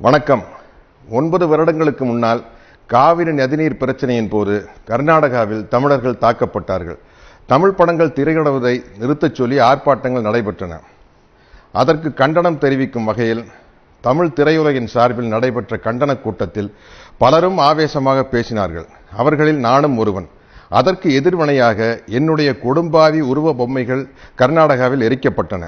வணக்கம். 9 வருடங்களுக்கு முன்னால் காவிரி நதிநீர் பிரச்சனையின் போது கர்நாடகாவில் தமிழர்கள் தாக்கப்பட்டார்கள். தமிழ் படங்கள் திரையிடுவதை நிறுத்தச் சொல்லி ஆர்ப்பாட்டங்கள் நடைபெற்றன. அதற்கு கண்டனம் தெரிவிக்கும் வகையில் தமிழ் திரையுலகின் சார்பில் நடைபெற்ற கண்டன கூட்டத்தில் பலரும் ஆவேசமாக பேசினார்கள். அவர்களில் நானும் ஒருவன். அதற்கு எதிர்வினையாக என்னுடைய கொடும்பாவி உருவ பொம்மைகள் கர்நாடகாவில் எரிக்கப்பட்டன.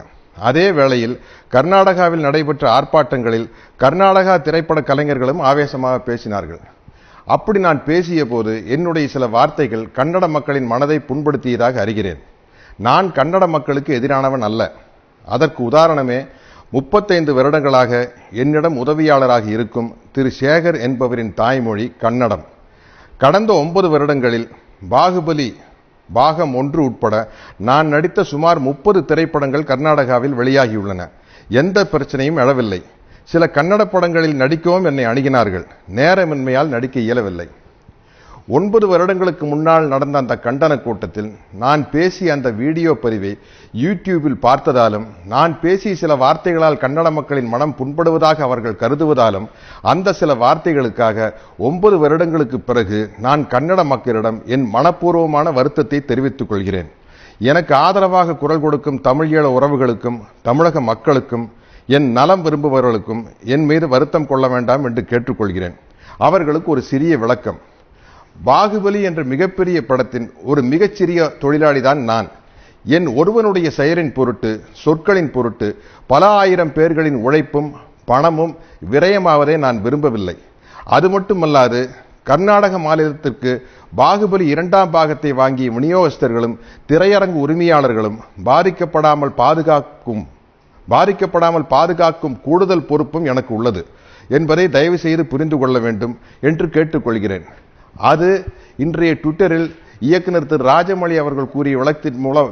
அதே வேளையில் கர்நாடகாவில் நடைபெற்ற ஆர்ப்பாட்டங்களில் கர்நாடகா திரைப்பட கலைஞர்களும் ஆவேசமாக பேசினார்கள். அப்படி நான் பேசிய போது என்னுடைய சில வார்த்தைகள் கன்னட மக்களின் மனதை புண்படுத்தியதாக அறிகிறேன். நான் கன்னட மக்களுக்கு எதிரானவன் அல்ல. அதற்கு உதாரணமே 35 வருடங்களாக என்னிடம் உதவியாளராக இருக்கும் திரு சேகர் என்பவரின் தாய்மொழி கன்னடம். கடந்த 9 வருடங்களில் பாகுபலி பாகம் 1 உட்பட நான் நடித்த சுமார் 30 திரைப்படங்கள் கர்நாடகாவில் வெளியாகியுள்ளன. எந்த பிரச்சனையும் எழவில்லை. சில கன்னட படங்களில் நடிக்கவும் என்னை அணுகினார்கள். நேரமின்மையால் நடிக்க இயலவில்லை. 9 வருடங்களுக்கு முன்னால் நடந்த அந்த கண்டன கூட்டத்தில் நான் பேசிய அந்த வீடியோ பதிவை யூடியூபில் பார்த்ததாலும், நான் பேசிய சில வார்த்தைகளால் கன்னட மக்களின் மனம் புண்படுவதாக அவர்கள் கருதுவதாலும், அந்த சில வார்த்தைகளுக்காக 9 வருடங்களுக்கு பிறகு நான் கன்னட மக்களிடம் என் மனப்பூர்வமான வருத்தத்தை தெரிவித்துக் கொள்கிறேன். எனக்கு ஆதரவாக குரல் கொடுக்கும் தமிழீழ உறவுகளுக்கும் தமிழக மக்களுக்கும் என் நலம் விரும்புபவர்களுக்கும் என் மீது வருத்தம் கொள்ள வேண்டாம் என்று கேட்டுக்கொள்கிறேன். அவர்களுக்கு ஒரு சிறிய விளக்கம். பாகுபலி என்ற மிகப்பெரிய படத்தின் ஒரு மிகச்சிறிய தொழிலாளிதான் நான். என் ஒருவனுடைய செயலின் பொருட்டு, சொற்களின் பொருட்டு பல ஆயிரம் பேர்களின் உழைப்பும் பணமும் விரயமாவதை நான் விரும்பவில்லை. அது மட்டுமல்லாது, கர்நாடக மாநிலத்திற்கு பாகுபலி 2ஆம் பாகத்தை வாங்கிய விநியோகஸ்தர்களும் திரையரங்கு உரிமையாளர்களும் பாதிக்கப்படாமல் பாதுகாக்கும் கூடுதல் பொறுப்பும் எனக்கு உள்ளது என்பதை தயவு செய்து புரிந்து கொள்ள வேண்டும் என்று கேட்டுக்கொள்கிறேன். அது இன்றைய ட்விட்டரில் இயக்குனர் திரு ராஜமௌழி அவர்கள் கூறிய விளக்கத்தின் மூலம்,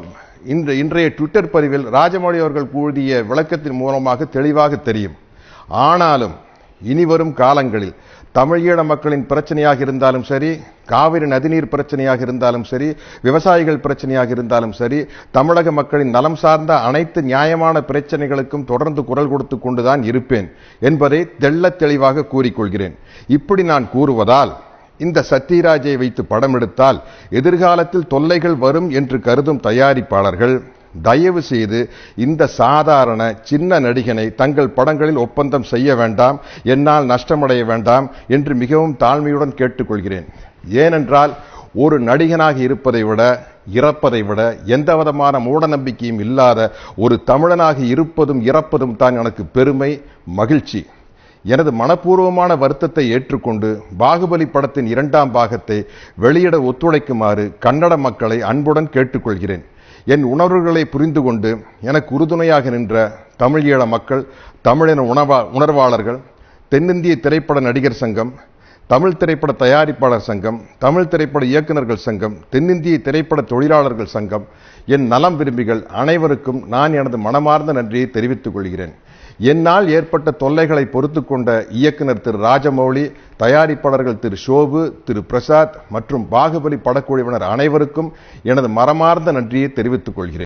இன்றைய ட்விட்டர் பதிவில் ராஜமௌழி அவர்கள் கூறிய விளக்கத்தின் மூலமாக தெளிவாக தெரியும். ஆனாலும் இனிவரும் காலங்களில் தமிழீழ மக்களின் பிரச்சனையாக இருந்தாலும் சரி, காவிரி நதிநீர் பிரச்சனையாக இருந்தாலும் சரி, விவசாயிகள் பிரச்சனையாக இருந்தாலும் சரி, தமிழக மக்களின் நலம் சார்ந்த அனைத்து நியாயமான பிரச்சனைகளுக்கும் தொடர்ந்து குரல் கொடுத்து கொண்டுதான் இருப்பேன் என்பதை தெள்ளத் தெளிவாக கூறிக்கொள்கிறேன். இப்படி நான் கூறுவதால், இந்த சத்யராஜை வைத்து படம் எடுத்தால் எதிர்காலத்தில் தொல்லைகள் வரும் என்று கருதும் தயாரிப்பாளர்கள் தயவு செய்து இந்த சாதாரண சின்ன நடிகனை தங்கள் படங்களில் ஒப்பந்தம் செய்ய வேண்டாம், என்னால் நஷ்டமடைய வேண்டாம் என்று மிகவும் தாழ்மையுடன் கேட்டுக்கொள்கிறேன். ஏனென்றால் ஒரு நடிகனாக இருப்பதை விட, இறப்பதை விட எந்த விதமான மூட நம்பிக்கையும் இல்லாத ஒரு தமிழனாக இருப்பதும் இறப்பதும் தான் எனக்கு பெருமை, மகிழ்ச்சி. எனது மனப்பூர்வமான வருத்தத்தை ஏற்றுக்கொண்டு பாகுபலி படத்தின் 2ஆம் பாகத்தை வெளியிட ஒத்துழைக்குமாறு கன்னட மக்களை அன்புடன் கேட்டுக்கொள்கிறேன். என் உணர்வுகளை புரிந்து கொண்டு எனக்கு உறுதுணையாக நின்ற தமிழீழ மக்கள், தமிழின உணர்வாளர்கள், தென்னிந்திய திரைப்பட நடிகர் சங்கம், தமிழ் திரைப்பட தயாரிப்பாளர் சங்கம், தமிழ் திரைப்பட இயக்குநர்கள் சங்கம், தென்னிந்திய திரைப்பட தொழிலாளர்கள் சங்கம், என் நலம் விரும்பிகள் அனைவருக்கும் நான் எனது மனமார்ந்த நன்றியை தெரிவித்துக் கொள்கிறேன். என்னால் ஏற்பட்ட தொல்லைகளை பொறுத்து கொண்ட இயக்குனர் திரு ராஜமௌழி, தயாரிப்பாளர்கள் திரு ஷோபு, திரு பிரசாத் மற்றும் பாகுபலி படக்குழுவினர் அனைவருக்கும் எனது மனமார்ந்த நன்றியை தெரிவித்துக் கொள்கிறேன்.